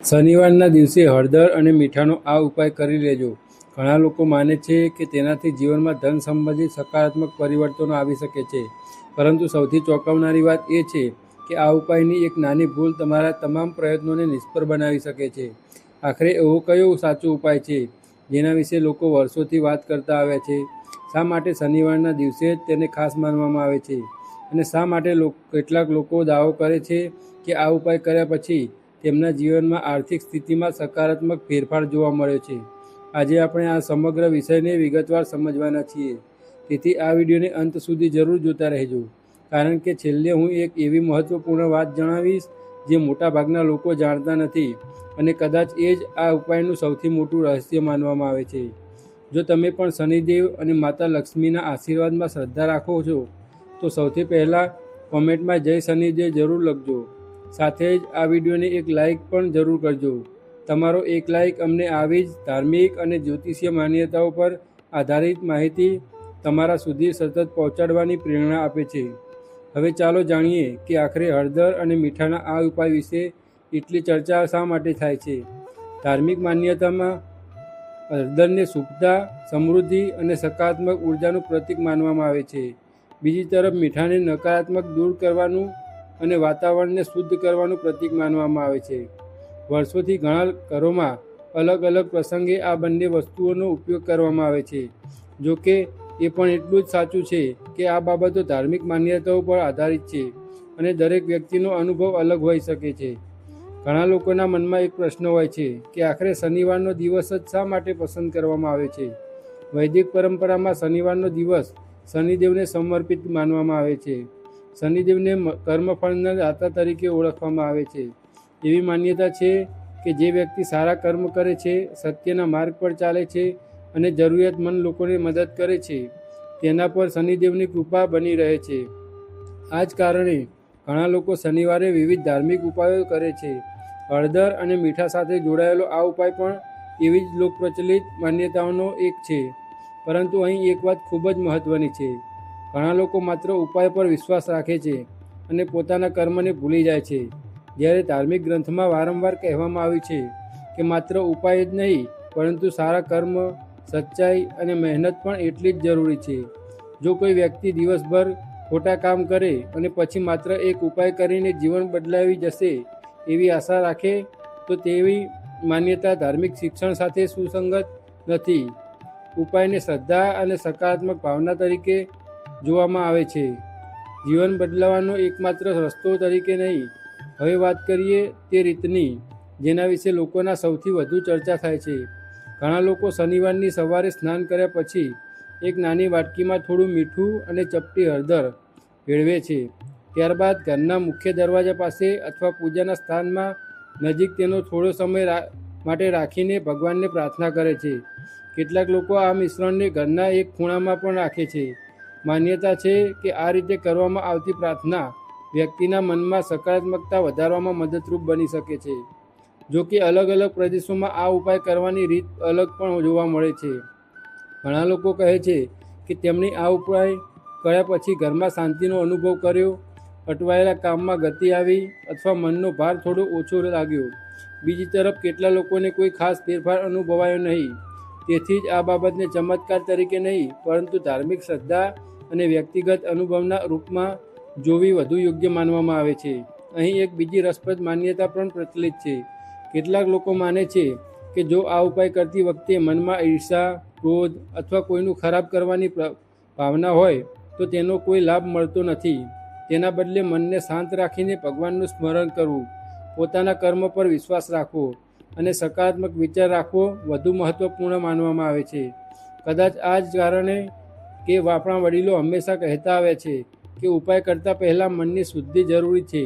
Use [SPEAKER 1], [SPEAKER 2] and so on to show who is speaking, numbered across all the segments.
[SPEAKER 1] શનિવારના દિવસે હળદર અને મીઠાનો આ ઉપાય કરી લેજો. ઘણા લોકો માને છે કે તેનાથી જીવનમાં ધન સંબંધિત સકારાત્મક પરિવર્તનો આવી શકે છે, પરંતુ સૌથી ચોંકાવનારી વાત એ છે કે આ ઉપાયની એક નાની ભૂલ તમારા તમામ પ્રયત્નોને નિષ્ફળ બનાવી શકે છે. આખરે એવો કયો સાચો ઉપાય છે જેના વિશે લોકો વર્ષોથી વાત કરતા આવ્યા છે? શા માટે શનિવારના દિવસે જ તેને ખાસ માનવામાં આવે છે? અને શા માટે કેટલાક લોકો દાવો કરે છે કે આ ઉપાય કર્યા પછી તેમના જીવનમાં આર્થિક સ્થિતિમાં સકારાત્મક ફેરફાર જોવા મળ્યો છે? આજે આપણે આ સમગ્ર વિષયને વિગતવાર સમજવાના છીએ, તેથી આ વિડીયોને અંત સુધી જરૂર જોતા રહેજો, કારણ કે છેલ્લે હું એક એવી મહત્વપૂર્ણ વાત જણાવીશ જે મોટાભાગના લોકો જાણતા નથી, અને કદાચ એ જ આ ઉપાયનું સૌથી મોટું રહસ્ય માનવામાં આવે છે. જો તમે પણ શનિદેવ અને માતા લક્ષ્મીના આશીર્વાદમાં શ્રદ્ધા રાખો છો, તો સૌથી પહેલાં કોમેન્ટમાં જય શનિદેવ જરૂર લખજો. સાથે જ આ વિડીયોને એક લાઇક પણ જરૂર કરજો. તમારો એક લાઇક અમને આવી જ ધાર્મિક અને જ્યોતિષીય માન્યતાઓ પર આધારિત માહિતી તમારા સુધી સતત પહોંચાડવાની પ્રેરણા આપે છે. હવે ચાલો જાણીએ કે આખરે હળદર અને મીઠાના આ ઉપાય વિશે એટલી ચર્ચા શા માટે થાય છે. ધાર્મિક માન્યતામાં હળદરને શુભતા, સમૃદ્ધિ અને સકારાત્મક ઉર્જાનું પ્રતીક માનવામાં આવે છે. બીજી તરફ મીઠાને નકારાત્મક દૂર કરવાનું અને વાતાવરણને શુદ્ધ કરવાનું પ્રતીક માનવામાં આવે છે. વર્ષોથી ઘણા ઘરોમાં અલગ અલગ પ્રસંગે આ બંને વસ્તુઓનો ઉપયોગ કરવામાં આવે છે. જો કે એ પણ એટલું જ સાચું છે કે આ બાબતો ધાર્મિક માન્યતાઓ પર આધારિત છે અને દરેક વ્યક્તિનો અનુભવ અલગ હોઈ શકે છે. ઘણા લોકોના મનમાં એક પ્રશ્ન હોય છે કે આખરે શનિવારનો દિવસ જ શા માટે પસંદ કરવામાં આવે છે? વૈદિક પરંપરામાં શનિવારનો દિવસ શનિદેવને સમર્પિત માનવામાં આવે છે. શનિદેવને કર્મફળના દાતા તરીકે ઓળખવામાં આવે છે. એવી માન્યતા છે કે જે વ્યક્તિ સારા કર્મ કરે છે, સત્યના માર્ગ પર ચાલે છે અને જરૂરિયાતમંદ લોકોને મદદ કરે છે, તેના પર શનિદેવની કૃપા બની રહે છે. આ જ કારણે ઘણા લોકો શનિવારે વિવિધ ધાર્મિક ઉપાયો કરે છે. હળદર અને મીઠા સાથે જોડાયેલો આ ઉપાય પણ એવી જ લોકપ્રચલિત માન્યતાઓનો એક છે. પરંતુ અહીં એક વાત ખૂબ જ મહત્ત્વની છે. ઘણા લોકો માત્ર ઉપાય પર વિશ્વાસ રાખે છે અને પોતાના કર્મને ભૂલી જાય છે. જ્યારે ધાર્મિક ગ્રંથમાં વારંવાર કહેવામાં આવ્યું છે કે માત્ર ઉપાય જ નહીં, પરંતુ સારા કર્મ, સચ્ચાઈ અને મહેનત પણ એટલી જ જરૂરી છે. જો કોઈ વ્યક્તિ દિવસભર ખોટા કામ કરે અને પછી માત્ર એક ઉપાય કરીને જીવન બદલાવી જશે એવી આશા રાખે, તો તેવી માન્યતા ધાર્મિક શિક્ષણ સાથે સુસંગત નથી. ઉપાયને શ્રદ્ધા અને સકારાત્મક ભાવના તરીકે જોવામાં આવે છે, જીવન બદલાવવાનો એકમાત્ર રસ્તો તરીકે નહીં. હવે વાત કરીએ તે રીતની જેના વિશે લોકોના સૌથી વધુ ચર્ચા થાય છે. ઘણા લોકો શનિવારની સવારે સ્નાન કર્યા પછી એક નાની વાટકીમાં થોડું મીઠું અને ચપટી હળદર ભેળવે છે. ત્યારબાદ ઘરના મુખ્ય દરવાજા પાસે અથવા પૂજાના સ્થાનમાં નજીક તેનો થોડો સમય માટે રાખીને ભગવાનને પ્રાર્થના કરે છે. કેટલાક લોકો આ મિશ્રણને ઘરના એક ખૂણામાં પણ રાખે છે. માન્યતા છે કે આ રીતે કરવામાં આવતી પ્રાર્થના વ્યક્તિના મનમાં સકારાત્મકતા વધારવામાં મદદરૂપ બની શકે છે. જો કે અલગ અલગ પ્રદેશોમાં આ ઉપાય કરવાની રીત અલગ પણ જોવા મળે છે. ઘણા લોકો કહે છે કે તેમણે આ ઉપાય કર્યા પછી ઘરમાં શાંતિનો અનુભવ કર્યો, અટવાયેલા કામમાં ગતિ આવી અથવા મનનો ભાર થોડો ઓછો લાગ્યો. બીજી તરફ કેટલા લોકોને કોઈ ખાસ ફેરફાર અનુભવાયો નહીં. તેથી જ આ બાબતને ચમત્કાર તરીકે નહીં, પરંતુ ધાર્મિક શ્રદ્ધા અને વ્યક્તિગત અનુભવના રૂપમાં જોવી વધુ યોગ્ય માનવામાં આવે છે. અહીં એક બીજી રસપ્રદ માન્યતા પણ પ્રચલિત છે. કેટલાક લોકો માને છે કે જો આ ઉપાય કરતી વખતે મનમાં ઈર્ષા, ક્રોધ અથવા કોઈનું ખરાબ કરવાની ભાવના હોય તો તેનો કોઈ લાભ મળતો નથી. તેના બદલે મનને શાંત રાખીને ભગવાનનું સ્મરણ કરવું, પોતાના કર્મ પર વિશ્વાસ રાખવો અને સકારાત્મક વિચાર રાખવો વધુ મહત્ત્વપૂર્ણ માનવામાં આવે છે. કદાચ આ જ કારણે કે આપણા વડીલો હંમેશા કહેતા આવ્યા છે કે ઉપાય કરતાં પહેલાં મનની શુદ્ધિ જરૂરી છે.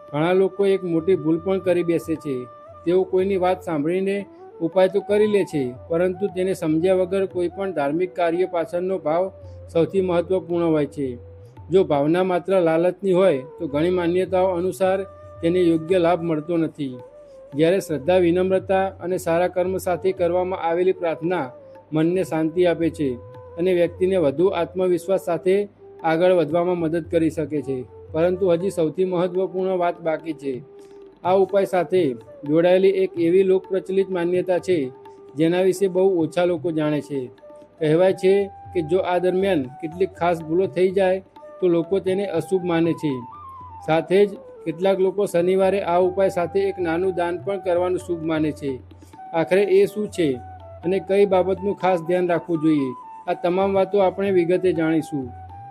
[SPEAKER 1] ઘણા લોકો એક મોટી ભૂલ પણ કરી બેસે છે. તેઓ કોઈની વાત સાંભળીને ઉપાય તો કરી લે છે, પરંતુ તેને સમજ્યા વગર કોઈ પણ ધાર્મિક કાર્ય પાછળનો ભાવ સૌથી મહત્ત્વપૂર્ણ હોય છે. જો ભાવના માત્ર લાલચની હોય તો ઘણી માન્યતાઓ અનુસાર તેને યોગ્ય લાભ મળતો નથી. જ્યારે શ્રદ્ધા, વિનમ્રતા અને સારા કર્મ સાથે કરવામાં આવેલી પ્રાર્થના મનને શાંતિ આપે છે અને વ્યક્તિને વધુ આત્મવિશ્વાસ સાથે આગળ વધવામાં મદદ કરી શકે છે. પરંતુ હજી સૌથી મહત્ત્વપૂર્ણ વાત બાકી છે. આ ઉપાય સાથે જોડાયેલી એક એવી લોકપ્રચલિત માન્યતા છે જેના વિશે બહુ ઓછા લોકો જાણે છે. કહેવાય છે કે જો આ દરમિયાન કેટલીક ખાસ ભૂલો થઈ જાય તો લોકો તેને અશુભ માને છે. સાથે જ કેટલાક લોકો શનિવારે આ ઉપાય સાથે એક નાનું દાન પણ કરવાનું શુભ માને છે. આખરે એ શું છે અને કઈ બાબતનું ખાસ ધ્યાન રાખવું જોઈએ, આ તમામ વાતો આપણે વિગતે જાણીશું.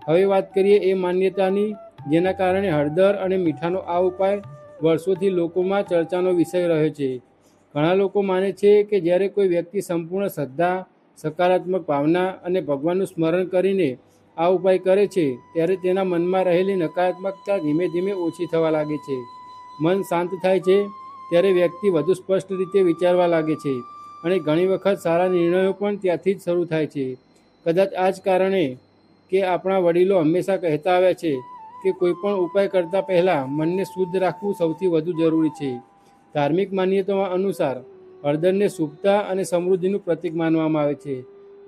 [SPEAKER 1] હવે વાત કરીએ એ માન્યતાની જેના કારણે હળદર અને મીઠાનો આ ઉપાય વર્ષોથી લોકોમાં ચર્ચાનો વિષય રહ્યો છે. ઘણા લોકો માને છે કે જ્યારે કોઈ વ્યક્તિ સંપૂર્ણ શ્રદ્ધા, સકારાત્મક ભાવના અને ભગવાનનું સ્મરણ કરીને આ ઉપાય કરે છે ત્યારે તેના મનમાં રહેલી નકારાત્મકતા ધીમે ધીમે ઓછી થવા લાગે છે. મન શાંત થાય છે ત્યારે વ્યક્તિ વધુ સ્પષ્ટ રીતે વિચારવા લાગે છે અને ઘણી વખત સારા નિર્ણયો પણ ત્યાંથી જ શરૂ થાય છે. કદાચ આ જ કારણે કે આપણા વડીલો હંમેશા કહેતા આવ્યા છે કે કોઈ પણ ઉપાય કરતાં પહેલાં મનને શુદ્ધ રાખવું સૌથી વધુ જરૂરી છે. ધાર્મિક માન્યતાઓ અનુસાર હળદરને શુભતા અને સમૃદ્ધિનું પ્રતીક માનવામાં આવે છે.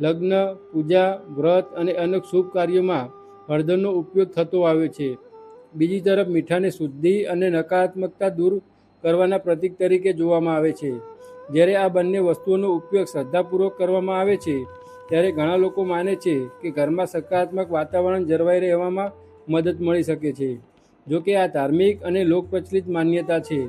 [SPEAKER 1] લગ્ન, પૂજા, વ્રત અને અનેક શુભ કાર્યોમાં હળદરનો ઉપયોગ થતો આવ્યો છે. બીજી તરફ મીઠાને શુદ્ધિ અને નકારાત્મકતા દૂર કરવાના પ્રતીક તરીકે જોવામાં આવે છે. જ્યારે આ બંને વસ્તુઓનો ઉપયોગ શ્રદ્ધાપૂર્વક કરવામાં આવે છે ત્યારે ઘણા લોકો માને છે કે ઘરમાં સકારાત્મક વાતાવરણ જળવાઈ રહેવામાં મદદ મળી શકે છે. જોકે આ ધાર્મિક અને લોકપ્રચલિત માન્યતા છે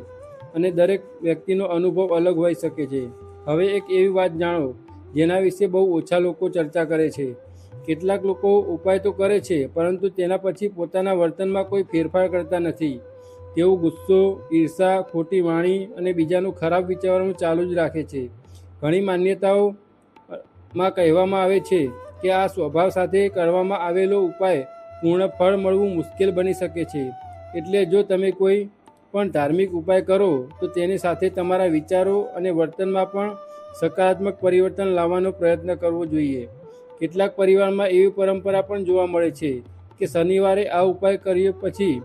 [SPEAKER 1] અને દરેક વ્યક્તિનો અનુભવ અલગ હોઈ શકે છે. હવે એક એવી વાત જાણો જેના વિશે બહુ ઓછા લોકો ચર્ચા કરે છે. કેટલાક લોકો ઉપાય તો કરે છે પરંતુ તેના પછી પોતાના વર્તનમાં કોઈ ફેરફાર કરતા નથી. તેઓ ગુસ્સો, ઈર્ષા, ખોટી વાણી અને બીજાનું ખરાબ વિચારવાનું ચાલુ જ રાખે છે. ઘણી માન્યતાઓમાં કહેવામાં આવે છે કે આ સ્વભાવ સાથે કરવામાં આવેલો ઉપાય પૂર્ણ ફળ મળવું મુશ્કેલ બની શકે છે. એટલે જો તમે કોઈ પણ ધાર્મિક ઉપાય કરો તો તેની સાથે તમારા વિચારો અને વર્તનમાં પણ સકારાત્મક પરિવર્તન લાવવાનો પ્રયત્ન કરવો જોઈએ. કેટલાક પરિવારમાં એવી પરંપરા પણ જોવા મળે છે કે શનિવારે આ ઉપાય કર્યા પછી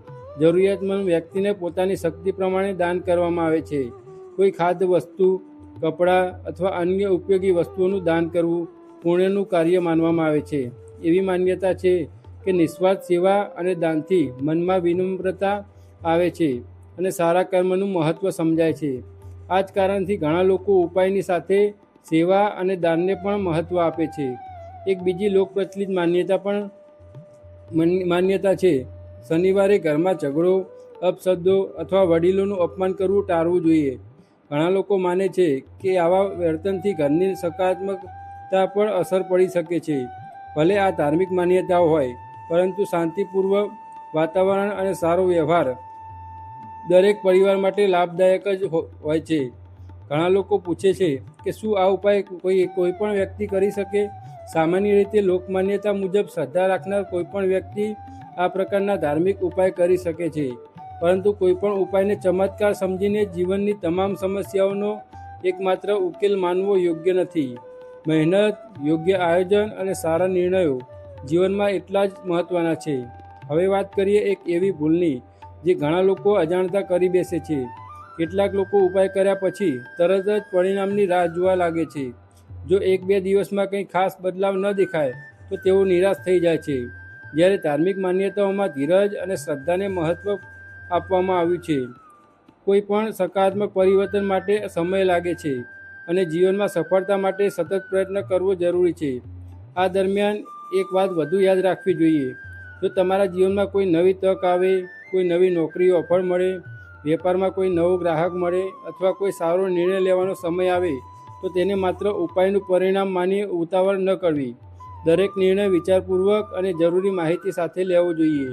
[SPEAKER 1] જરૂરિયાતમંદ વ્યક્તિને પોતાની શક્તિ પ્રમાણે દાન કરવામાં આવે છે. કોઈ ખાદ્ય વસ્તુ, કપડાં અથવા અન્ય ઉપયોગી વસ્તુઓનું દાન કરવું પુણ્યનું કાર્ય માનવામાં આવે છે. એવી માન્યતા છે કે નિસ્વાર્થ સેવા અને દાનથી મનમાં વિનમ્રતા આવે છે અને સારા કર્મનું મહત્ત્વ સમજાય છે. આ જ કારણથી ઘણા લોકો ઉપાયની સાથે સેવા અને દાનને પણ મહત્ત્વ આપે છે. એક બીજી લોકપ્રચલિત માન્યતા છે શનિવારે ઘરમાં ઝઘડો, અપશબ્દો અથવા વડીલોનું અપમાન કરવું ટાળવું જોઈએ. ઘણા લોકો માને છે કે આવા વર્તનથી ઘરની સકારાત્મકતા પર અસર પડી શકે છે. ભલે આ ધાર્મિક માન્યતાઓ હોય પરંતુ શાંતિપૂર્વક વાતાવરણ અને સારો વ્યવહાર દરેક પરિવાર માટે લાભદાયક જ હોય છે. ઘણા લોકો પૂછે છે કે શું આ ઉપાય કોઈ પણ વ્યક્તિ કરી શકે? સામાન્ય રીતે લોકમાન્યતા મુજબ શ્રદ્ધા રાખનાર કોઈ પણ વ્યક્તિ આ પ્રકારના ધાર્મિક ઉપાય કરી શકે છે. પરંતુ કોઈ પણ ઉપાયને ચમત્કાર સમજીને જીવનની તમામ સમસ્યાઓનો એકમાત્ર ઉકેલ માનવો યોગ્ય નથી. મહેનત, યોગ્ય આયોજન અને સારા નિર્ણયો જીવનમાં એટલા જ મહત્ત્વના છે. હવે વાત કરીએ એક એવી ભૂલની જે ઘણા લોકો અજાણતા કરી બેસે છે. કેટલાક લોકો ઉપાય કર્યા પછી તરત જ પરિણામની રાહ જોવા લાગે છે. જો 1-2 દિવસમાં કંઈ ખાસ બદલાવ ન દેખાય તો તેઓ નિરાશ થઈ જાય છે. જ્યારે ધાર્મિક માન્યતાઓમાં ધીરજ અને શ્રદ્ધાને મહત્ત્વ આપવામાં આવ્યું છે. કોઈ પણ સકારાત્મક પરિવર્તન માટે સમય લાગે છે અને જીવનમાં સફળતા માટે સતત પ્રયત્ન કરવો જરૂરી છે. આ દરમિયાન એક વાત વધુ યાદ રાખવી જોઈએ. જો તમારા જીવનમાં કોઈ નવી તક આવે, કોઈ નવી નોકરી ઓફર મળે, વેપારમાં કોઈ નવો ગ્રાહક મળે અથવા કોઈ સારો નિર્ણય લેવાનો સમય આવે તો તેને માત્ર ઉપાયનું પરિણામ માની ઉતાવળ ન કરવી. દરેક નિર્ણય વિચારપૂર્વક અને જરૂરી માહિતી સાથે લેવો જોઈએ.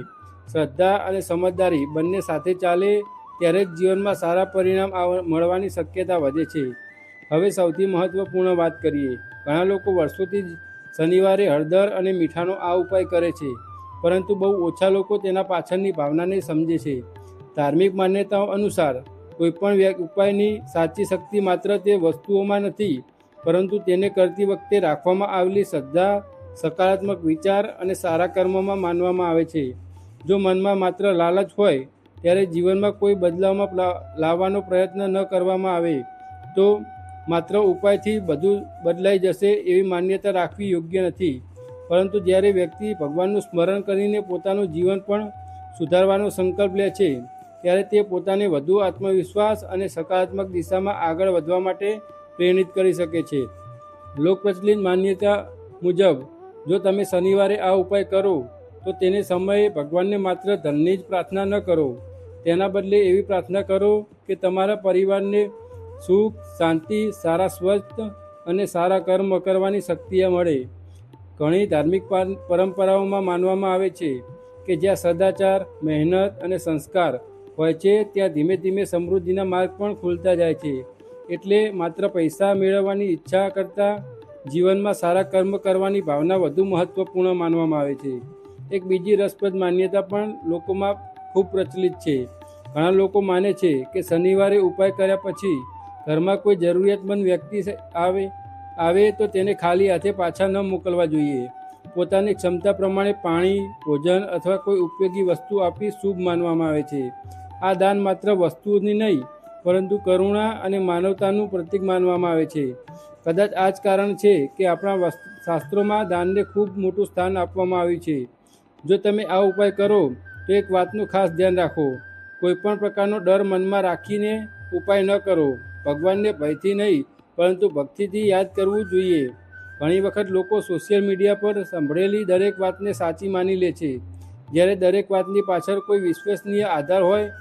[SPEAKER 1] શ્રદ્ધા અને સમજદારી બંને સાથે ચાલે ત્યારે જ જીવનમાં સારા પરિણામ મળવાની શક્યતા વધે છે. હવે સૌથી મહત્ત્વપૂર્ણ વાત કરીએ. ઘણા લોકો વર્ષોથી શનિવારે હળદર અને મીઠાનો આ ઉપાય કરે છે પરંતુ બહુ ઓછા લોકો તેના પાછળની ભાવનાને સમજે છે. ધાર્મિક માન્યતાઓ અનુસાર કોઈપણ ઉપાયની સાચી શક્તિ માત્ર તે વસ્તુઓમાં નથી પરંતુ તેને કરતી વખતે રાખવામાં આવેલી શ્રદ્ધા, સકારાત્મક વિચાર અને સારા કર્મોમાં માનવામાં આવે છે. જો મનમાં માત્ર લાલચ હોય ત્યારે જીવનમાં કોઈ બદલાવમાં લાવવાનો પ્રયત્ન ન કરવામાં આવે તો માત્ર ઉપાયથી બધું બદલાઈ જશે એવી માન્યતા રાખવી યોગ્ય નથી. પરંતુ જ્યારે વ્યક્તિ ભગવાનનું સ્મરણ કરીને પોતાનું જીવન પણ સુધારવાનો સંકલ્પ લે છે ત્યારે તે પોતાને વધુ આત્મવિશ્વાસ અને સકારાત્મક દિશામાં આગળ વધવા માટે પ્રેરિત કરી શકે છે. લોકપ્રચલિત માન્યતા મુજબ જો તમે શનિવારે આ ઉપાય કરો તો તેને સમયે ભગવાનને માત્ર ધનની જ પ્રાર્થના ન કરો, તેના બદલે એવી પ્રાર્થના કરો કે તમારા પરિવારને સુખ, શાંતિ, સારા સ્વાસ્થ્ય અને સારા કર્મ કરવાની શક્તિ મળે. ઘણી ધાર્મિક પરંપરાઓમાં માનવામાં આવે છે કે જ્યાં સદાચાર, મહેનત અને સંસ્કાર હોય છે ત્યાં ધીમે ધીમે સમૃદ્ધિના માર્ગ પણ ખુલતા જાય છે. એટલે માત્ર પૈસા મેળવવાની ઈચ્છા કરતાં જીવનમાં સારા કર્મ કરવાની ભાવના વધુ મહત્વપૂર્ણ માનવામાં આવે છે. એક બીજી રસપ્રદ માન્યતા પણ લોકોમાં ખૂબ પ્રચલિત છે. ઘણા લોકો માને છે કે શનિવારે ઉપાય કર્યા પછી ઘરમાં કોઈ જરૂરિયાતમંદ વ્યક્તિ આવે તો તેને ખાલી હાથે પાછા ન મોકલવા જોઈએ. પોતાની ક્ષમતા પ્રમાણે પાણી, ભોજન અથવા કોઈ ઉપયોગી વસ્તુ આપી શુભ માનવામાં આવે છે. આ દાન માત્ર વસ્તુની નહીં પરંતુ કરુણા અને માનવતાનું પ્રતીક માનવામાં આવે છે. કદાચ આ જ કારણ છે કે આપણા શાસ્ત્રોમાં દાનને ખૂબ મોટું સ્થાન આપવામાં આવ્યું છે. જો તમે આ ઉપાય કરો તો એક વાતનું ખાસ ધ્યાન રાખો, કોઈપણ પ્રકારનો ડર મનમાં રાખીને ઉપાય ન કરો. ભગવાનને ભયથી નહીં પરંતુ ભક્તિથી યાદ કરવું જોઈએ. ઘણી વખત લોકો સોશિયલ મીડિયા પર સાંભળેલી દરેક વાતને સાચી માની લે છે, જ્યારે દરેક વાતની પાછળ કોઈ વિશ્વસનીય આધાર હોય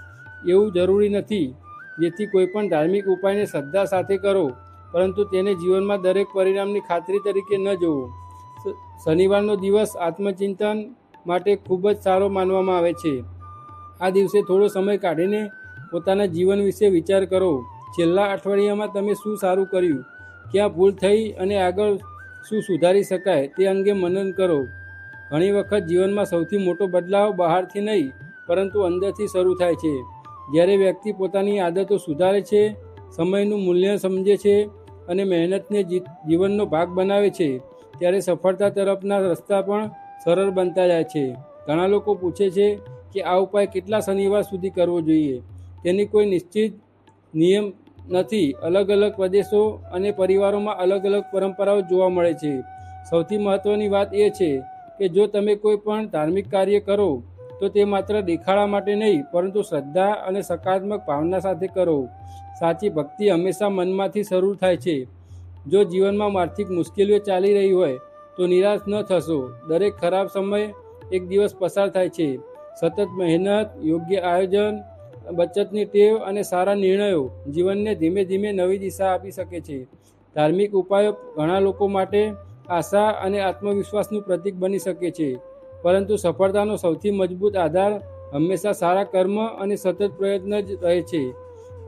[SPEAKER 1] એવું જરૂરી નથી. જેથી કોઈપણ ધાર્મિક ઉપાયને શ્રદ્ધા સાથે કરો, પરંતુ તેને જીવનમાં દરેક પરિણામની ખાતરી તરીકે ન જોવો. શનિવારનો દિવસ આત્મચિંતન માટે ખૂબ જ સારો માનવામાં આવે છે. આ દિવસે થોડો સમય કાઢીને પોતાના જીવન વિશે વિચાર કરો. છેલ્લા અઠવાડિયામાં તમે શું સારું કર્યું, ક્યાં ભૂલ થઈ અને આગળ શું સુધારી શકાય તે અંગે મનન કરો. ઘણી વખત જીવનમાં સૌથી મોટો બદલાવ બહારથી નહીં પરંતુ અંદરથી શરૂ થાય છે. જ્યારે વ્યક્તિ પોતાની આદતો સુધારે છે, સમયનું મૂલ્ય સમજે છે અને મહેનતને જીવનનો ભાગ બનાવે છે, ત્યારે સફળતા તરફના રસ્તા પણ સરળ બનતા જાય છે. ઘણા લોકો પૂછે છે કે આ ઉપાય કેટલા શનિવાર સુધી કરવો જોઈએ. તેની કોઈ નિશ્ચિત નિયમ નથી. અલગ અલગ પ્રદેશો અને પરિવારોમાં અલગ અલગ પરંપરાઓ જોવા મળે છે. સૌથી મહત્ત્વની વાત એ છે કે જો તમે કોઈ પણ ધાર્મિક કાર્ય કરો તો તે માત્ર દેખાડા માટે નહીં પરંતુ શ્રદ્ધા અને સકારાત્મક ભાવના સાથે કરો. સાચી ભક્તિ હંમેશા મનમાંથી શરૂ થાય છે. જો જીવનમાં આર્થિક મુશ્કેલીઓ ચાલી રહી હોય તો નિરાશ ન થશો. દરેક ખરાબ સમય એક દિવસ પસાર થાય છે. સતત મહેનત, યોગ્ય આયોજન, બચતની ટેવ અને સારા નિર્ણયો જીવનને ધીમે ધીમે નવી દિશા આપી શકે છે. ધાર્મિક ઉપાયો ઘણા લોકો માટે આશા અને આત્મવિશ્વાસનું પ્રતીક બની શકે છે, પરંતુ સફળતાનો સૌથી મજબૂત આધાર હંમેશા સારા કર્મ અને સતત પ્રયત્ન જ રહે છે.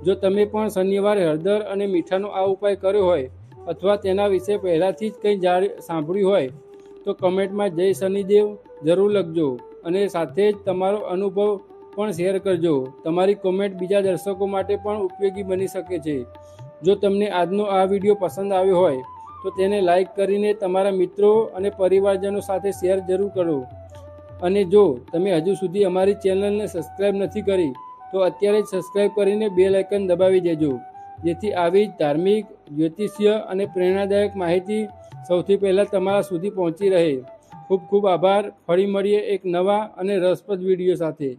[SPEAKER 1] જો તમે પણ શનિવારે હળદર અને મીઠાનો આ ઉપાય કર્યો હોય અથવા તેના વિશે પહેલાંથી જ કંઈ સાંભળ્યું હોય તો કમેન્ટમાં જય શનિદેવ જરૂર લખજો અને સાથે જ તમારો અનુભવ પણ શેર કરજો. તમારી કોમેન્ટ બીજા દર્શકો માટે પણ ઉપયોગી બની શકે છે. જો તમને આજનો આ વિડીયો પસંદ આવ્યો હોય તો તેને લાઈક કરીને તમારા મિત્રો અને પરિવારજનો સાથે શેર જરૂર કરો. અને જો તમે હજુ સુધી અમારી ચેનલને સબસ્ક્રાઈબ નથી કરી તો અત્યારે જ સબસ્ક્રાઈબ કરીને બેલ આઇકન દબાવી દેજો, જેથી આવી જ ધાર્મિક, જ્યોતિષીય અને પ્રેરણાદાયક માહિતી સૌથી પહેલાં તમારા સુધી પહોંચી રહે. ખૂબ ખૂબ આભાર. ફરી મળીએ એક નવા અને રસપ્રદ વિડીયો સાથે.